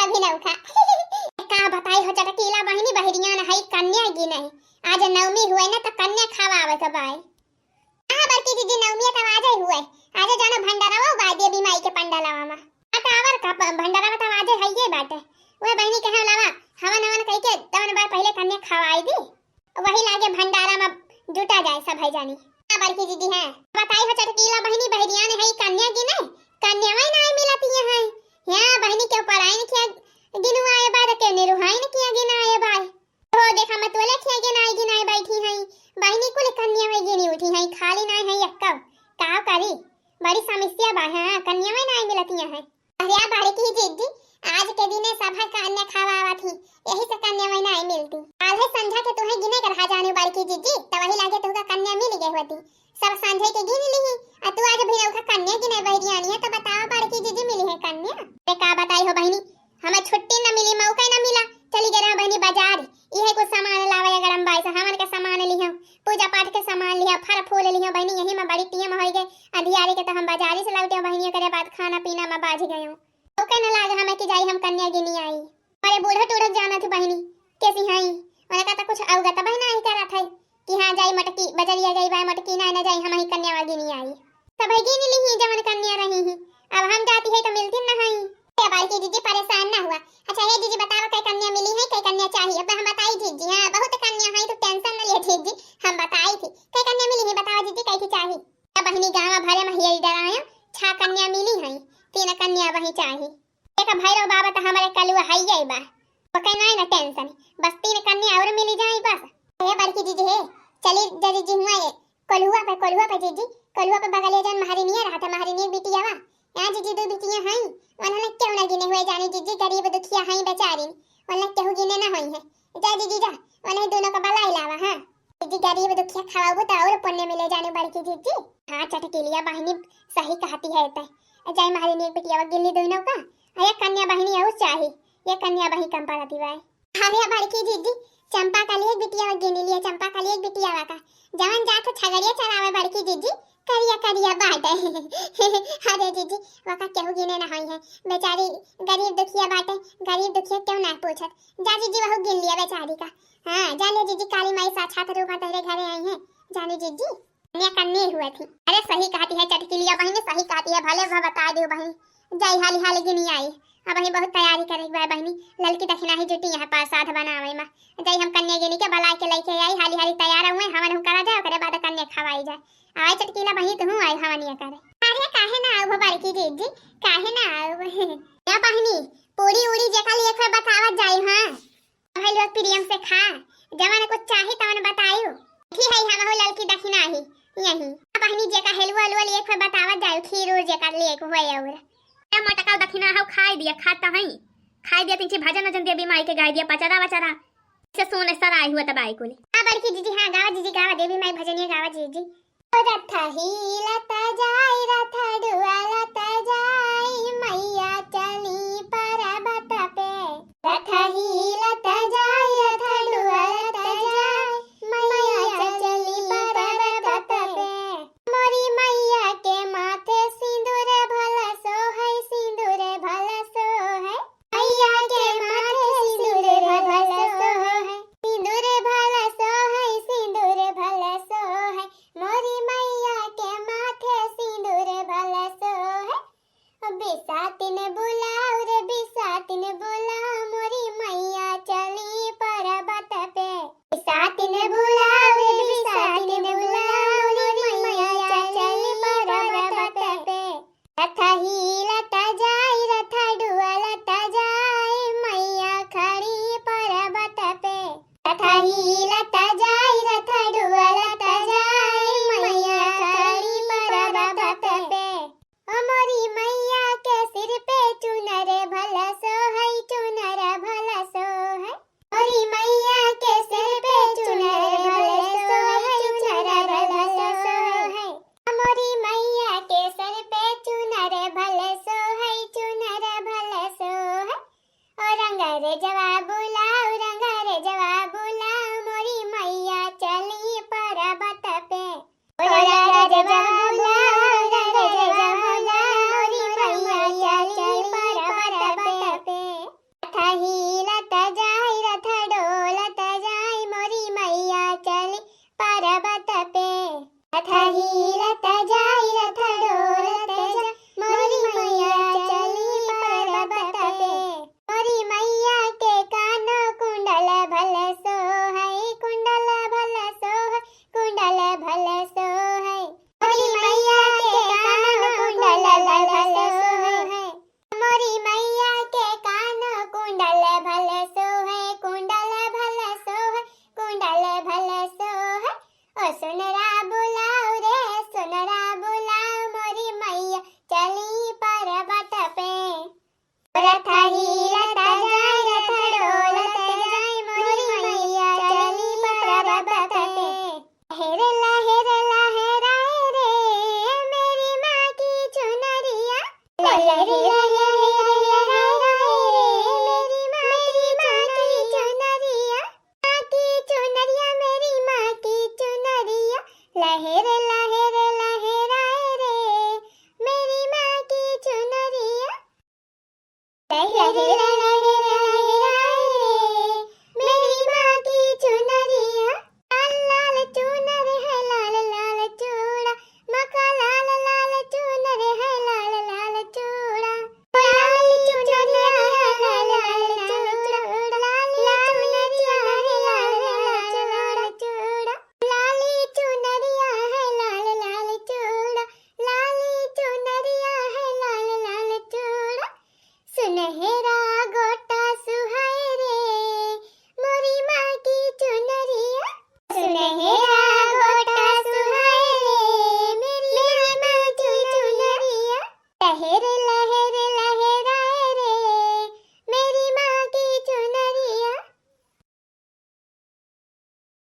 अभिनव का का बताई हो चटकीला बहिनी बहिरिया न हई कन्या गिन है आज नवमी हुए ना तो कन्या खावावे सब आए हां बड़की दीदी नवमी त आज ही हुए आज जानो भंडारावा बा देवी माई के पंडालवा में आवर का भंडारावा त आज हइए बाटे ओए बहिनी कहे लावा हवन हवन कह के तवन बार पहले कन्या खवाई दी वही लागे भंडारा में जुटा जाए सब है जानी हां बड़की दीदी है बताई हो चटकीला बहिनी बहिरिया ने हई कन्या गिन है कन्या वही ना मिलती है यहां बहिनी के ऊपर आइन किया गिनु आए बाद के निरुहाइन किया गिन आए बाद ओ देखा मत वाले किया गिनाई बैठी है बहिनी कुल कन्या में गिनी उठी है खाली ना है यक्का का करी बड़ी समस्या बा है कन्या में ना मिलती है अरे बाड़ी की जिद्दी आज के दिन सभा कन्या खावा थी यही से कन्या में ना मिलती आज है संझा के तुम्हें गिने कर जाने बाड़ी की जिद्दी तो वही लागे तुमका कन्या मिल गई होती सब संझे के गिन ली आ तू आज भी का कन्या गिने बहिरियानी है तो बताओ बाड़ी की जिद्दी मिली है कन्या ते का बताई हो बहिनी हमें छुट्टी न मिली मौका न मिला चली गए बहनी बाजार इहे कुछ सामान लावे गरम बाई से हमन के सामान लियो पूजा पाठ के सामान लियो फल फूल लियो बहनी यही में बड़ी टीम होई गए अंधियारे के तो हम बाजारी से लौटे बहनी करे बाद खाना पीना में बाज गयो मौका न लागे हमें कि जाई हम कन्या गिनी आई अरे बूढ़ा टूढ़ जाना थी बहनी कैसी हई और का कुछ अवगत बहना ही करा था कि हां जाई मटकी बजरिया गई बा मटकी ना जाई हम ही कन्या गिनी आई सब गिन ली जवन कन्या रही ही अब हम जाती है तो मिलती न हई बाड़ी दीदी परेशान ना हुआ अच्छा हे दीदी बताओ कई कन्या मिली है कई कन्या चाहिए अब हम बताई दीदी हां बहुत कन्या है तो टेंशन न ले दीदी हम बताई थी कई कन्या मिली है बताओ दीदी कई की चाहिए अब बहनी गांव भरे में हियल डराया छा कन्या मिली है तीन कन्या वही चाहिए एक भैरव बाबा तो हमारे कलुआ है ही बा ओके ना टेंशन बस तीन कन्या और मिली जाए बस हे बड़की दीदी है चली जदी जी हुआ ये कलुआ पे दीदी कलुआ पे बगले जन महारानी रहा था महारानी बिटिया वा आज जी दो बिटियां हैं उन्होंने क्यों ना गिने हुए जाने जी गरीब दुखिया हैं बेचारी उन्होंने क्यों गिने ना हुई है जा दीदी जा उन्हें दोनों का भलाई लावा हां जी गरीब दुखिया खाओगे तो और पुण्य मिले जाने बड़की दीदी हां चटकीलिया बहनी सही कहती है ते जय महारानी एक बिटिया गिल्ली दोनों का ये कन्या बहनी है उस चाहिए ये कन्या बही कम पड़ती है अरे बड़की दीदी चंपा का लिए बिटिया गिनी लिए चंपा का लिए बिटिया का जवन जाके छगड़िया चलावे बड़की दीदी करिया बाटे अरे दीदी वका केहू गिने ना होई है बेचारी गरीब दुखिया बाटे गरीब दुखिया क्यों ना पूछत जा दीदी वहु गिन लिया बेचारी का हां जाने दीदी काली माई साक्षात रूप में तेरे घरे आई है जाने दीदी कन्या कन्या हुआ थी अरे सही कहती है चटकीलिया बहनी सही कहती है भले बता दो बहनी जय हाली हाली गिनी आई अब वही बहुत तैयारी करे बा बहनी ललकी दक्षिणा ही जुटी है पास साथ बनावे में जय हम कन्या गिनी के बला के लेके आई हाली हाली तैयार हुए हवन हम करा जाए करे बाद कन्या खवाई जाए आए चटकीला बहनी तू आई हवनिया करे अरे काहे ना आओ बड़की दीदी काहे ना आओ या बहनी पूरी उड़ी जका लिए के बतावत जाई हां भाई लोग प्रियम से खा जवन कुछ चाहे तवन बताइयो की है हम हो ललकी दक्षिणा ही यही बहनी जका हलवा हलवा लिए के बतावत जाई खीर और जका लिए को होय और ए मटका दक्षिणा हो खाई दिया खाता हई खाई दिया तिंची भजन जन दिया बीमाई के गाय दिया पचरा वचरा से सोने सर आई हुआ तबाई कोली हां बड़की दीदी हां गावा दीदी गावा देवी माई भजनिया गावा दीदी रथ हिलता जाय रथ डुआलता जाय मैया चली पर्वत पे रथ हिलता जाय रथ डुआलता जाय मैया चली पर्वत पे मोरी मैया के माथे सिंदूर भला सो है सिंदूर भला सो है मैया के माथे सिंदूर भला सो है सिंदूर भला सो है सिंदूर भला सो है मोरी मैया के माथे सिंदूर भला सो है बिसातिन बुलाओ रे बिसातिन बुलाओ मोरी मैया चली पर्वत पे बिसातिन बुलाओ रे बिसातिन बुलाओ मोरी मैया चली पर्वत पे रथ हिलता जाय रथ डुआलता जाय मैया खड़ी पर्वत पे रथ हिलता जाय रथ डुआलता जाय मैया खड़ी पर्वत पे ओ मोरी मैया के सिर पे चुनर भला सो है चुनर भला सो है मोरी मैया के सिर पे चुनर भला सो है चुनर भला सो है मोरी मैया के सिर पे चुनर भला सो है चुनर भला सो है और रंग रे जवाब